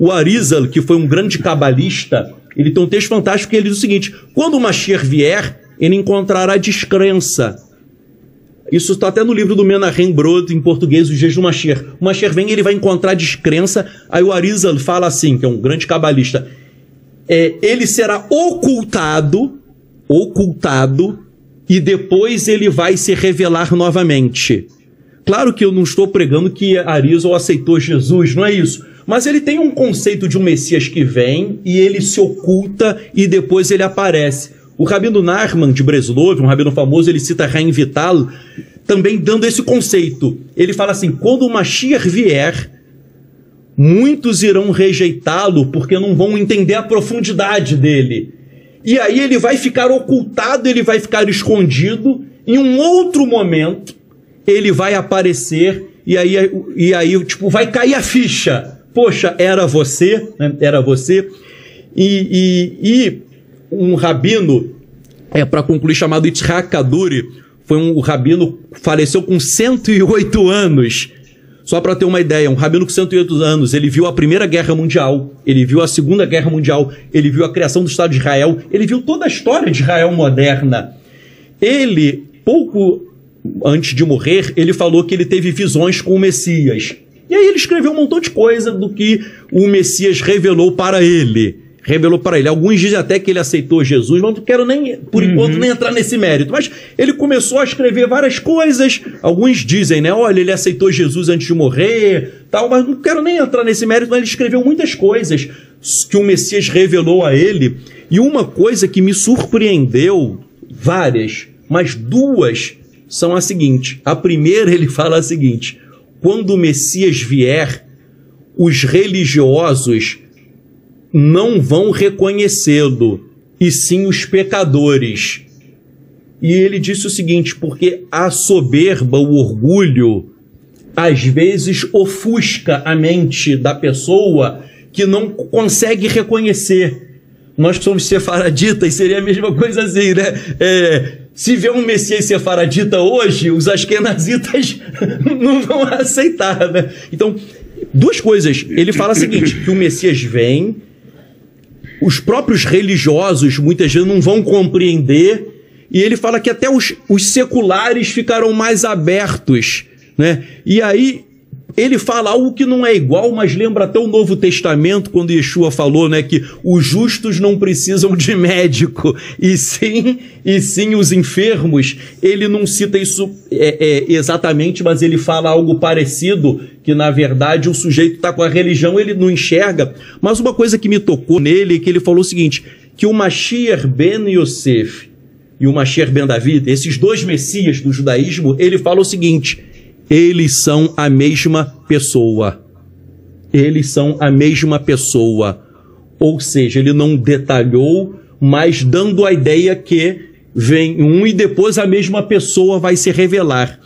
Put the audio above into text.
O Arizal, que foi um grande cabalista, ele tem um texto fantástico que ele diz o seguinte: quando o Mashiach vier, ele encontrará descrença. Isso está até no livro do Menahem Brod, em português, Os Dias do Mashiach. O Mashiach vem e ele vai encontrar descrença. Aí o Arizal fala assim, que é um grande cabalista, ele será ocultado, e depois ele vai se revelar novamente. Claro que eu não estou pregando que Arizal aceitou Jesus, não é isso. Mas ele tem um conceito de um Messias que vem e ele se oculta e depois ele aparece. O Rabino Nachman de Breslov, um rabino famoso, ele cita Chaim Vital, também dando esse conceito. Ele fala assim: quando o Mashiach vier, muitos irão rejeitá-lo porque não vão entender a profundidade dele. E aí ele vai ficar ocultado, ele vai ficar escondido. Em um outro momento, ele vai aparecer e aí tipo, vai cair a ficha. Poxa, era você, né? Era você. E um rabino, para concluir, chamado Yitzhak Kaduri, foi um rabino, faleceu com 108 anos. Só para ter uma ideia, um rabino com 108 anos, ele viu a Primeira Guerra Mundial, ele viu a Segunda Guerra Mundial, ele viu a criação do Estado de Israel, ele viu toda a história de Israel moderna. Ele, pouco antes de morrer, ele falou que ele teve visões com o Messias. E aí ele escreveu um montão de coisa do que o Messias revelou para ele. Alguns dizem até que ele aceitou Jesus, mas não quero nem, por enquanto, nem entrar nesse mérito. Mas ele começou a escrever várias coisas. Alguns dizem, né? Olha, ele aceitou Jesus antes de morrer, tal, mas não quero nem entrar nesse mérito, mas ele escreveu muitas coisas que o Messias revelou a ele. E uma coisa que me surpreendeu, várias, mas duas, são a seguinte. A primeira, ele fala a seguinte: quando o Messias vier, os religiosos não vão reconhecê-lo, e sim os pecadores. E ele disse o seguinte: porque a soberba, o orgulho, às vezes ofusca a mente da pessoa que não consegue reconhecer. Nós que somos sefaraditas, seria a mesma coisa assim, né? Se vê um Messias sefaradita hoje, os askenazitas não vão aceitar, né? Então, duas coisas. Ele fala o seguinte, que o Messias vem, os próprios religiosos muitas vezes não vão compreender, e ele fala que até os seculares ficarão mais abertos, né? E aí ele fala algo que não é igual, mas lembra até o Novo Testamento, quando Yeshua falou, né, que os justos não precisam de médico, e sim os enfermos. Ele não cita isso exatamente, mas ele fala algo parecido, que na verdade o sujeito está com a religião, ele não enxerga. Mas uma coisa que me tocou nele é que ele falou o seguinte, que o Mashiach ben Yosef e o Mashiach ben David, esses dois messias do judaísmo, ele fala o seguinte: eles são a mesma pessoa. Eles são a mesma pessoa. Ou seja, ele não detalhou, mas dando a ideia que vem um e depois a mesma pessoa vai se revelar.